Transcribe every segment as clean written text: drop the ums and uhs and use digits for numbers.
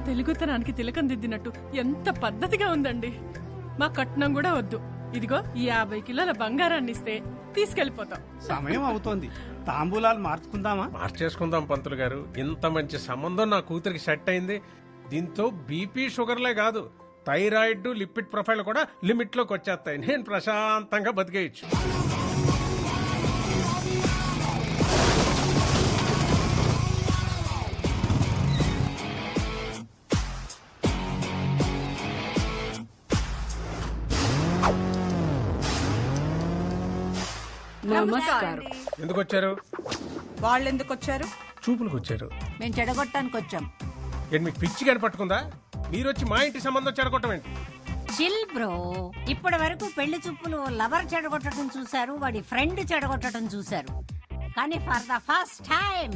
తెలుగుతనానికి తిలకం దిద్దినట్టు ఎంత పద్ధతిగా ఉందండి. మా కట్నం కూడా వద్దు. ఇదిగో ఈ 50 కిలోల బంగారాన్ని ఇస్తే తీసుకెళ్లిపోతాం. సమయం అవుతోంది, తాంబూలాలు మార్చుకుందామా? మార్చేసుకుందాం పంతులు గారు. ఇంత మంచి సంబంధం నా కూతురికి సెట్ అయింది. దీంతో బీపీ షుగర్లే కాదు, థైరాయిడ్ లిపిడ్ ప్రొఫైల్ కూడా లిమిట్ లోకి వచ్చేస్తాయి. నేను ప్రశాంతంగా బతికేయచ్చు. నమస్కారం. ఎందుకు వచ్చారు? వాళ్ళు ఎందుకు వచ్చారు? చూపులకు వచ్చారు. మేము చెడగొట్టడానికి వచ్చాం. ఏంటి మీకు పిచ్చి గాని పట్టుకుందా? మీరు వచ్చి మా ఇంటి సంబంధం చెడగొట్టం ఏంటి? Chill bro. ఇప్పటి వరకు పెళ్లి చూపులు లవర్ చెడగొట్టడం చూశారు, వాడి ఫ్రెండ్ చెడగొట్టడం చూశారు. కానీ ఫర్ ద ఫస్ట్ టైం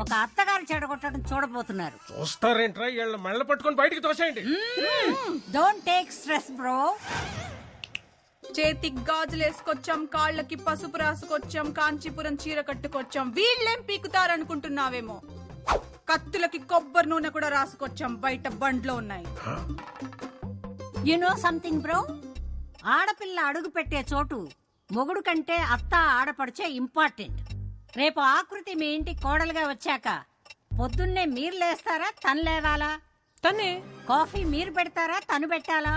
ఒక అత్తగారు చెడగొట్టడం చూడబోతున్నారు. చూస్తారేంట్రా? వీళ్ళ మెళ్ళ పట్టుకొని బయటికి తోసేయండి. Don't take stress bro. చేతికి గాజులు వేసుకొచ్చాం, కాళ్ళకి పసుపు రాసుకొచ్చాం, కాంచీపురం చీర కట్టుకొచ్చాం. వీళ్ళేం పీకుతారనుకుంటున్నావేమో. కత్తులకి కొబ్బరి నూనె కూడా రాసుకొచ్చాం, బయట బండ్లో ఉన్నాయి. యు నో సంథింగ్ బ్రో, ఆడపిల్ల అడుగు పెట్టే చోటు మొగుడు కంటే అత్త ఆడపడిచే ఇంపార్టెంట్. రేపు ఆకృతి మీ ఇంటి కోడలుగా వచ్చాక పొద్దున్నే మీరు లేస్తారా, తను లేవాలా? తనే. కాఫీ మీరు పెడతారా, తను పెట్టాలా?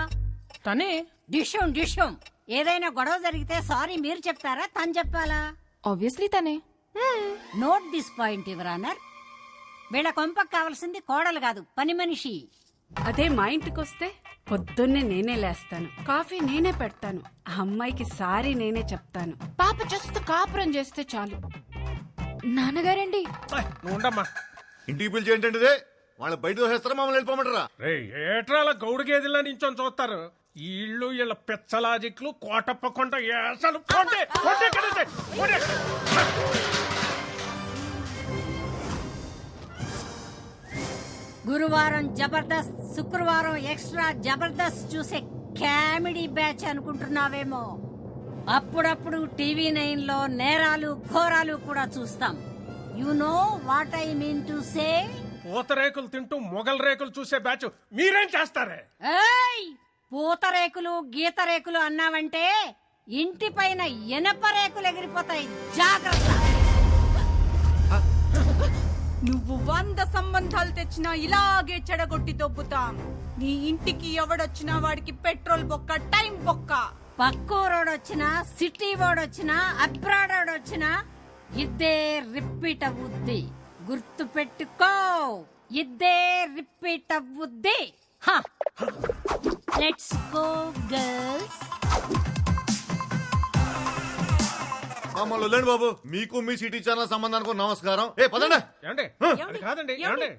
తనే. డిషం ఏదైనా గొడవ జరిగితే సారీ మీరు చెప్తారా, తను చెప్పాలా? ఆబ్వియస్లీ తనే. Note this point your honour. వీళ్ళ కొంపకు కావాల్సింది కోడలు కాదు, పని మనిషి. అదే మా ఇంటికొస్తే పొద్దున్నే నేనే లేస్తాను, కాఫీ నేనే పెడతాను, ఆ అమ్మాయికి సారీ నేనే చెప్తాను. పాప జస్ట్ కాపురం చేస్తే చాలు. నాన్నగారండి. నువ్వు ఉండమ్మా. ఇంటికి పిలిచి ఏంటంటే వాళ్ళ బయట దోసేస్తారా, మమ్మల్ని వెళ్ళిపోమంటారా? రే ఏట్రాల గౌడు గేదెల్లా నించొని చూస్తారు. ఈ ఇళ్ళు వీళ్ళ పెచ్చలాజిక్లు కోటప్పకుండా అసలు గురువారం జబర్దస్త్, శుక్రవారం ఎక్స్ట్రా జబర్దస్త్ చూసే కామెడీ బ్యాచ్ అనుకుంటున్నావేమో. అప్పుడప్పుడు టీవీ 9లో నేరాలు ఘోరాలు కూడా చూస్తాం. You know what I mean to say. పూతరేకులు తింటూ మొగల్ రేకులు చూసే బ్యాచ్ మీరేం చేస్తారే? ఏయ్, పూతరేకులు గీత రేకులు అన్నావంటే ఇంటి పైన ఎనప రేకులు ఎగిరిపోతాయి, జాగ్రత్త. నువ్వు 100 సంబంధాలు తెచ్చినా ఇలాగే చెడగొట్టి దొబ్బుతాం. నీ ఇంటికి ఎవడొచ్చినా వాడికి పెట్రోల్ బొక్క, టైం బొక్క. పక్కూరోడొచ్చినా, సిటీ వాడొచ్చినా, అబ్రాడ్ వాడొచ్చినా ఇద్దే రిపీట్ అవుద్ది. గుర్తు పెట్టుకో, ఇద్దే రిపీట్ అవుద్ది. Let's go girls. మమ్మల్ని వదిలేండి బాబు. మీకు మీ సిటీ ఛానల్ సంబంధానికి నమస్కారం. ఏ పదండి. కాదండి ఏమండి?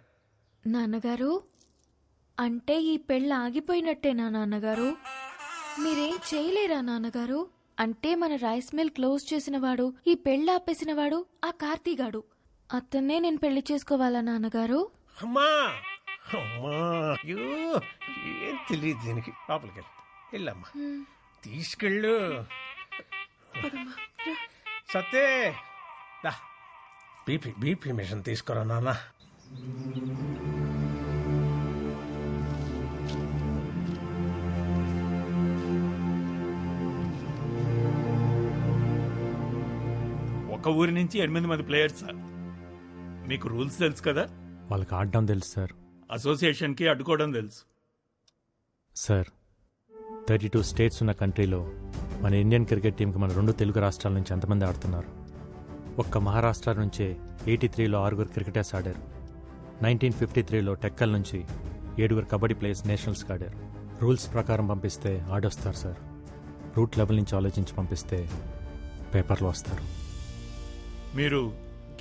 నాన్నగారు, అంటే ఈ పెళ్ళి ఆగిపోయినట్టేనా నాన్నగారు? మీరేం చేయలేరా నాన్నగారు? అంటే మన రైస్ మిల్ క్లోజ్ చేసిన వాడు, ఈ పెళ్ళి ఆపేసిన వాడు ఆ కార్తీగాడు. అతన్నే నేను పెళ్లి చేసుకోవాలా నాన్నగారు? అమ్మా అమ్మా, ఏం తెలియదు దీనికి. లోపలికి వెళ్ళమ్మా, తీసుకెళ్ళు. సత్తే బీపీ మిషన్ తీసుకురా నాన్న. ఒక ఊరి నుంచి 8 మంది ప్లేయర్స్. మీకు రూల్స్ తెలుసు కదా? వాళ్ళకి ఆడడం తెలుసు సార్. అసోసియేషన్కి అడ్డుకోవడం తెలుసు సార్. 32 స్టేట్స్ ఉన్న కంట్రీలో మన ఇండియన్ క్రికెట్ టీంకి మన 2 తెలుగు రాష్ట్రాల నుంచి ఎంతమంది ఆడుతున్నారు? ఒక్క మహారాష్ట్ర నుంచే 83లో 6 క్రికెటర్స్ ఆడారు. 1953లో టెక్కల్ నుంచి 7 కబడ్డీ ప్లేయర్స్ నేషనల్స్కి ఆడారు. రూల్స్ ప్రకారం పంపిస్తే ఆడొస్తారు సార్. రూట్ లెవెల్ నుంచి ఆలోచించి పంపిస్తే పేపర్లో వస్తారు. మీరు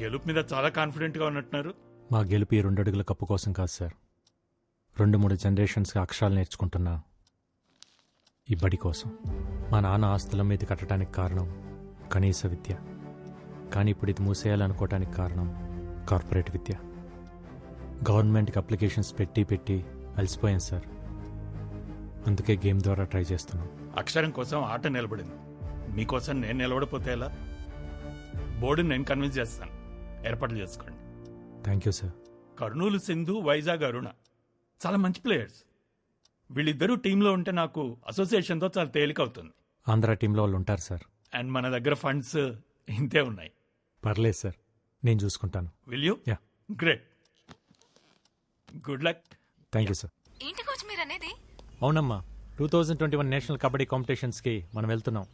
గెలుపు మీద చాలా కాన్ఫిడెంట్గా ఉన్నట్టున్నారు. మా గెలుపు ఈ 2 అడుగుల కప్పు కోసం కాదు సార్. 2-3 జనరేషన్స్కి అక్షరాలు నేర్చుకుంటున్నా ఈ బడి కోసం. మా నాన్న ఆస్తుల మీద కట్టడానికి కారణం కనీస విద్య. కానీ ఇప్పుడు ఇది మూసేయాలనుకోవటానికి కారణం కార్పొరేట్ విద్య. గవర్నమెంట్కి అప్లికేషన్స్ పెట్టి అలసిపోయాం సార్. అందుకే గేమ్ ద్వారా ట్రై చేస్తున్నాం. అక్షరం కోసం ఆట నిలబడింది. మీకోసం నేను నిలబడిపోతే ఎలా? బోర్డుని నేను కన్విన్స్ చేస్తాను, ఏర్పాట్లు చేసుకోండి. Thank you sir. Kurnool Sindhu, Vizag Aruna చాలా మంచి ప్లేయర్స్. వీళ్ళిద్దరూ టీంలో ఉంటే నాకు అసోసియేషన్తో చాలా తేలిక అవుతుంది. ఆంధ్ర టీంలో వాళ్ళు ఉంటారు సార్. అండ్ మన దగ్గర ఫండ్స్ ఇంతే ఉన్నాయి. పర్లేదు సార్, నేను చూసుకుంటాను. Will you? Yeah. Great, good luck. Thank you sir. ఏంటి కోచ్ మీరు అనేది? అవునమ్మా, 2021 నేషనల్ కబడ్డీ కాంపిటీషన్స్కి మనం వెళ్తున్నాం.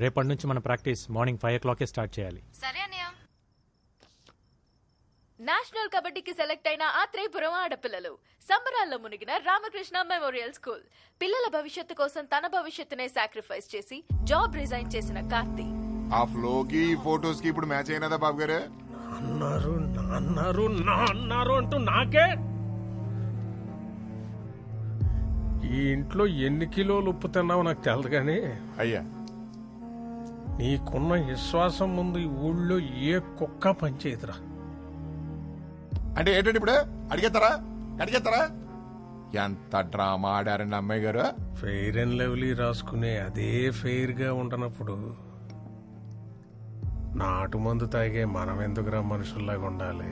రేపటి నుంచి మన ప్రాక్టీస్ మార్నింగ్ 5 o'clock స్టార్ట్ చేయాలి. సరే అన్నయ్య. నేషనల్ కబడ్డీకి సెలెక్ట్ అయిన ఆత్రేయపురం ఆడపిల్లలు సంబరాల్లో మునిగిన రామకృష్ణ మెమోరియల్ స్కూల్. పిల్లల భవిష్యత్తు కోసం తన భవిష్యత్తునే సాక్రిఫైస్ చేసి జాబ్ రిజైన్ చేసిన కార్తీ. ఆ ఫ్లోకి ఫోటోస్ కి ఇప్పుడు మ్యాచ్ అయినదా బాబు గారు? అన్నారు అంటూ నాకే. ఈ ఇంట్లో ఎన్ని కిలోలు ఉప్పు తిన్నావో నాకు తెలదు కానీ అయ్యా, నీకున్న విశ్వాసం ముందు ఈ ఊళ్ళో ఏ కుక్క పనిచేయదురా. అంటే ఏంటండి ఇప్పుడు అడిగేస్తారా? ఎంత డ్రామా ఆడారండి అమ్మాయి గారు. ఫెయిర్ అండ్ లవ్లీ రాసుకునే అదే ఫెయిర్ గా ఉండనప్పుడు నాటు మందు తాగే మనం ఎందుకురా మనుషుల్లాగా ఉండాలి?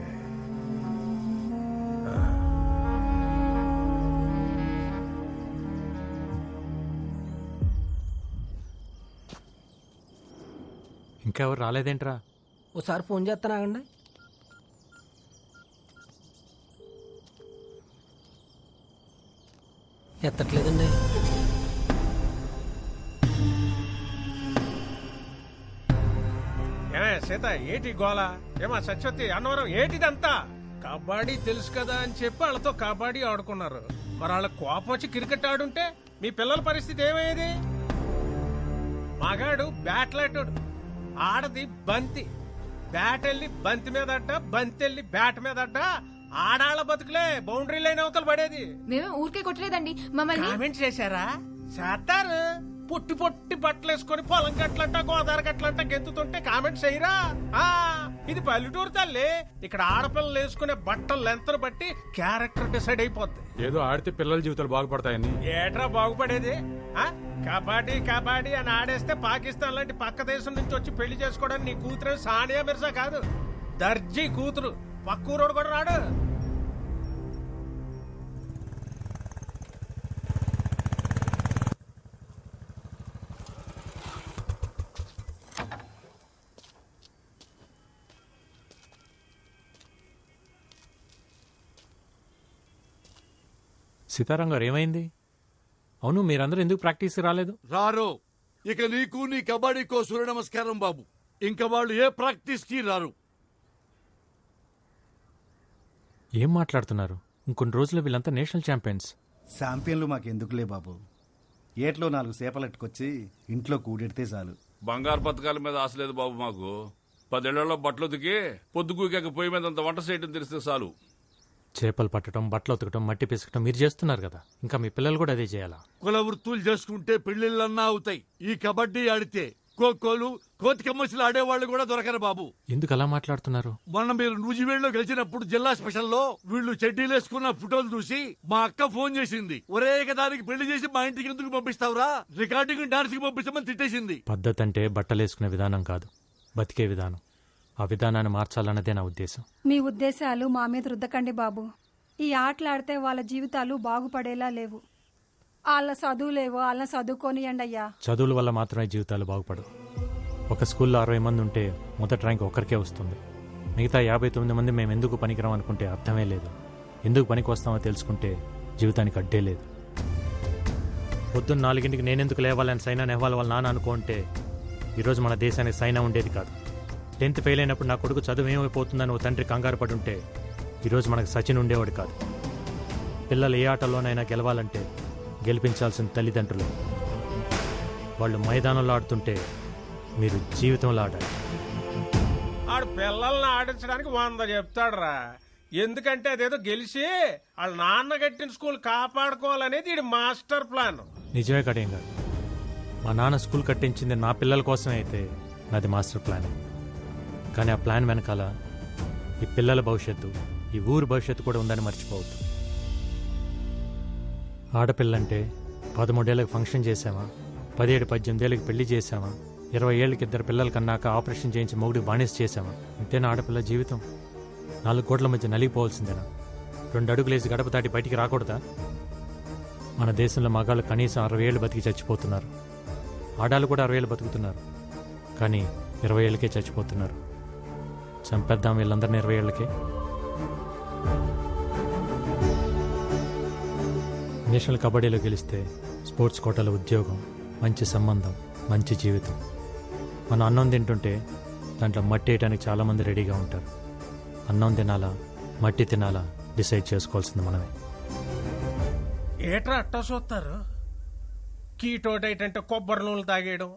ఇంకా ఎవరు రాలేదేంట్రా? ఓసారి ఫోన్ చేస్తానాగండి. ఎత్తట్లేదండి. ఏమే సీత, ఏటి గోళ? ఏమా సత్యవతి, అన్నవరం, ఏటిదంతా? కబడ్డీ తెలుసు కదా అని చెప్పి వాళ్ళతో కబడ్డీ ఆడుకున్నారు. మరి వాళ్ళ కోపం వచ్చి క్రికెట్ ఆడుంటే మీ పిల్లల పరిస్థితి ఏమయ్యేది? మగాడు బ్యాట్లాటోడు, ఆడది బంతి. బ్యాట్ వెళ్ళి బంతి మీద అడ్డ, బంతి వెళ్ళి బ్యాట్ మీద అడ్డ. ఆడాళ్ళ బతుకులే బౌండరీ లైన్ అవతల పడేది. మేము ఊరికే కొట్టలేదండి, మమ్మల్ని కామెంట్ చేశారా? చేస్తారు. పొట్టి పొట్టి బట్టలు వేసుకొని పొలం గట్లంట గోదావరి గట్లంట గెంతుతుంటే కామెంట్స్ చేయరా? ఇది పల్లెటూరు తల్లి. ఇక్కడ ఆడపిల్లలు వేసుకునే బట్టలు లెంతను బట్టి క్యారెక్టర్ డిసైడ్ అయిపోద్ది. ఏదో ఆడితే పిల్లల జీవితాలు బాగుపడతాయని. ఏట్రా బాగుపడేది? కబడ్డీ అని ఆడేస్తే పాకిస్తాన్ లాంటి పక్క దేశం నుంచి వచ్చి పెళ్లి చేసుకోవడానికి నీ కూతురు సానియా మిర్జా కాదు, దర్జీ కూతురు. పక్కూరోడు కూడా రాడు. సీతారాం గారు, ఏమైంది? అవును, మీరందరూ ఎందుకు ప్రాక్టీస్కి రాలేదు? రారు. ఇక నీకు నీ కబడ్డీకో సూర్య నమస్కారం బాబు. ఇంకా వాళ్ళు ఏ ప్రాక్టీస్కి రారు. ఏం మాట్లాడుతున్నారు? ఇంకొన్ని రోజుల్లో వీళ్ళంతా నేషనల్ ఛాంపియన్స్. ఛాంపియన్లు మాకెందుకులే బాబు. ఏట్లో 4 సేపలెట్టుకొచ్చి ఇంట్లో కూడెడితే చాలు. బంగారు పథకాల మీద ఆశ లేదు బాబు మాకు. 10 ఏళ్లలో బట్టలు ఉతికి పొద్దుకూకాక పొయ్యి మీద అంత వంట చేయటం తెలిస్తే చాలు. చేపలు పట్టడం, బట్టలు ఉతకడం, మట్టి పిసకటం మీరు చేస్తున్నారు కదా, ఇంకా మీ పిల్లలు కూడా అదే చేయాలా? కుల వృత్తులు చేసుకుంటే పెళ్లిళ్ళన్నా అవుతాయి. ఈ కబడ్డీ ఆడితే ఖోఖోలు, కోతి కమ్మసులు ఆడేవాళ్ళు కూడా దొరకరు బాబు. ఎందుకు అలా మాట్లాడుతున్నారు? మొన్న మీరు నూజివేడులో గెలిచినప్పుడు జిల్లా స్పెషల్లో వీళ్ళు చెడ్డీలు వేసుకున్న ఫోటోలు చూసి మా అక్క ఫోన్ చేసింది. ఒరే దానికి పెళ్లి చేసి మా ఇంటికి ఎందుకు పంపిస్తావురా, రికార్డింగ్ డాన్స్ కి పంపిస్తామని తిట్టేసింది. పద్ధతి అంటే బట్టలేసుకునే విధానం కాదు, బతికే విధానం. ఆ విధానాన్ని మార్చాలన్నదే నా ఉద్దేశం. మీ ఉద్దేశాలు మా మీద రుద్దకండి బాబు. ఈ ఆటలాడితే వాళ్ళ జీవితాలు బాగుపడేలా లేవు. వాళ్ళ చదువులేవో వాళ్ళని చదువుకోనియండి అయ్యా. చదువుల వల్ల మాత్రమే జీవితాలు బాగుపడవు. ఒక స్కూల్లో 60 మంది ఉంటే మొదటి ర్యాంక్ ఒక్కరికే వస్తుంది. మిగతా 59 మంది మేము ఎందుకు పనికిరాం అనుకుంటే అర్థమే లేదు. ఎందుకు పనికి వస్తామో తెలుసుకుంటే జీవితానికి అడ్డే లేదు. పొద్దున్న 4 నేనెందుకు లేవాలని సైనా నెహ్వాల్ వాళ్ళ నాన్న అనుకుంటే ఈరోజు మన దేశానికి సైనా ఉండేది కాదు. 10th ఫెయిల్ అయినప్పుడు నా కొడుకు చదువు ఏమైపోతుందని ఓ తండ్రి కంగారు పడి ఉంటే ఈరోజు మనకు సచిన్ ఉండేవాడు కాదు. పిల్లలు ఏ ఆటలోనైనా గెలవాలంటే గెలిపించాల్సిన తల్లిదండ్రులు. వాళ్ళు మైదానంలో ఆడుతుంటే మీరు జీవితంలో ఆడాలి. ఆడు పిల్లల్ని ఆడించడానికి 100 చెప్తాడురా. ఎందుకంటే అదేదో గెలిచి వాళ్ళ నాన్న కట్టిన స్కూల్ కాపాడుకోవాలనేది ఇది మాస్టర్ ప్లాన్. నిజమే కడేం కాదు. మా నాన్న స్కూల్ కట్టించింది నా పిల్లల కోసమే అయితే నాది మాస్టర్ ప్లాన్. కానీ ఆ ప్లాన్ వెనకాల ఈ పిల్లల భవిష్యత్తు, ఈ ఊరు భవిష్యత్తు కూడా ఉందని మర్చిపోవద్దు. ఆడపిల్లంటే 13 ఏళ్ళకి ఫంక్షన్ చేసామా, 17-18 ఏళ్ళకి పెళ్లి చేసామా, 20 ఏళ్ళకి 2 పిల్లల కన్నాక ఆపరేషన్ చేయించి మొగుడికి బానిస చేశామా? ఇంతేనా ఆడపిల్ల జీవితం? 4 కోట్ల మధ్య నలిగిపోవాల్సిందేనా? 2 అడుగులేసి గడప దాటి బయటికి రాకూడదా? మన దేశంలో మగాళ్ళు కనీసం 60 ఏళ్ళు బతికి చచ్చిపోతున్నారు. ఆడాళ్ళు కూడా 60 ఏళ్ళు బతుకుతున్నారు. కానీ 20 ఏళ్ళకే చచ్చిపోతున్నారు. చంపేద్దాం వీళ్ళందరినీ 20 ఏళ్ళకే. నేషనల్ కబడ్డీలో గెలిస్తే స్పోర్ట్స్ కోటాలో ఉద్యోగం, మంచి సంబంధం, మంచి జీవితం. మనం అన్నం తింటుంటే దాంట్లో మట్టి వేయడానికి చాలామంది రెడీగా ఉంటారు. అన్నం తినాలా మట్టి తినాలా డిసైడ్ చేసుకోవాల్సింది మనమే. ఏట్రా అట్టా చూస్తారు? కీటో డైట్ అంటే కొబ్బరి నూనెలు తాగేయడం,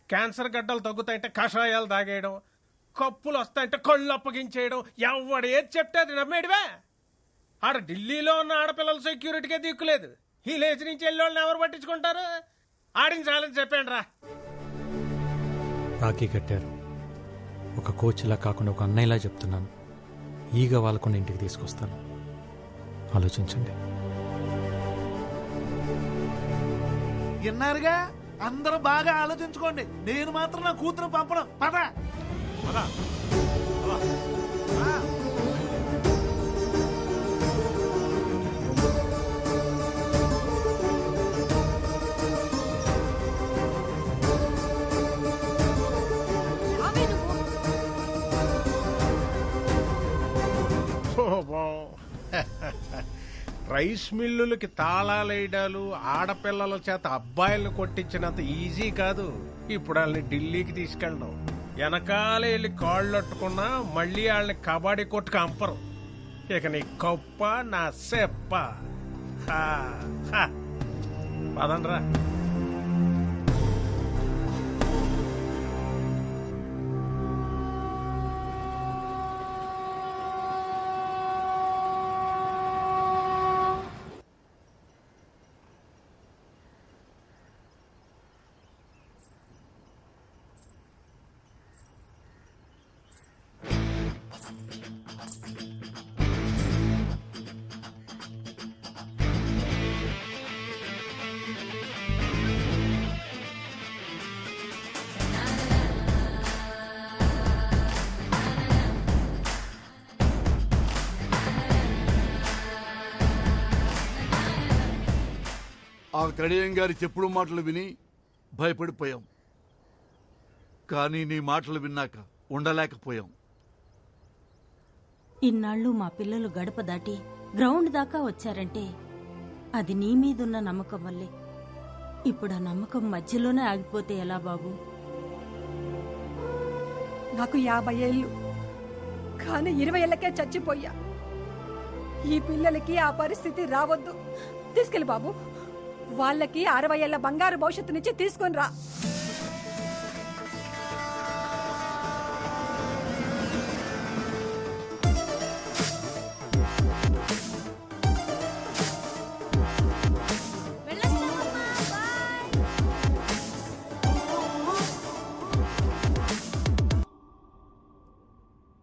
క్యాన్సర్ గడ్డలు తగ్గుతాయంటే కషాయాలు తాగేయడం, కప్పులు వస్తాయంటే కళ్ళు అప్పగించేయడం, ఎవడు ఏది చెప్తే అది నమ్మేడివే. ఆడ ఢిల్లీలో ఉన్న ఆడపిల్లల సెక్యూరిటీకే దిక్కులేదు. ఈ లేచి నుంచి వెళ్ళి ఎవరు పట్టించుకుంటారు? ఆడించాలని చెప్పండి రా. రాఖీ కట్టారు. ఒక కోచ్లా కాకుండా ఒక అన్నయ్యలా చెప్తున్నాను. ఈగ వాళ్ళకుండా ఇంటికి తీసుకొస్తాను. ఆలోచించండి. విన్నారుగా, అందరూ బాగా ఆలోచించుకోండి. నేను మాత్రం నా కూతురు పంపడం. పద రైస్ మిల్లులకి తాళాలేయడాలు, ఆడపిల్లల చేత అబ్బాయిలను కొట్టించినంత ఈజీ కాదు ఇప్పుడు వాళ్ళని ఢిల్లీకి తీసుకెళ్ళడం. వెనకాలే వెళ్ళి కాళ్ళు అట్టుకున్నా మళ్ళీ వాళ్ళని కబడ్డీ కొట్టుకు అంపరు. ఇక నీ కప్ప నా సెప్ప. పదండ్రా. ఆ కడియం గారి చెప్పుడు మాటలు విని భయపడిపోయాం. కానీ నీ మాటలు విన్నాక ఉండలేకపోయాం. ఇన్నాళ్ళు మా పిల్లలు గడప దాటి గ్రౌండ్ దాకా వచ్చారంటే అది నీ మీదున్న నమ్మకం వల్లే. ఇప్పుడు ఆ నమ్మకం మధ్యలోనే ఆగిపోతే ఎలా బాబు? నాకు 50 ఏళ్ళు, కానీ 20 ఏళ్ళకే చచ్చిపోయా. ఈ పిల్లలకి ఆ పరిస్థితి రావద్దు. తీసుకెళ్ళి బాబు, వాళ్ళకి 60 ఏళ్ల బంగారు భవిష్యత్తు నుంచి తీసుకొని రా.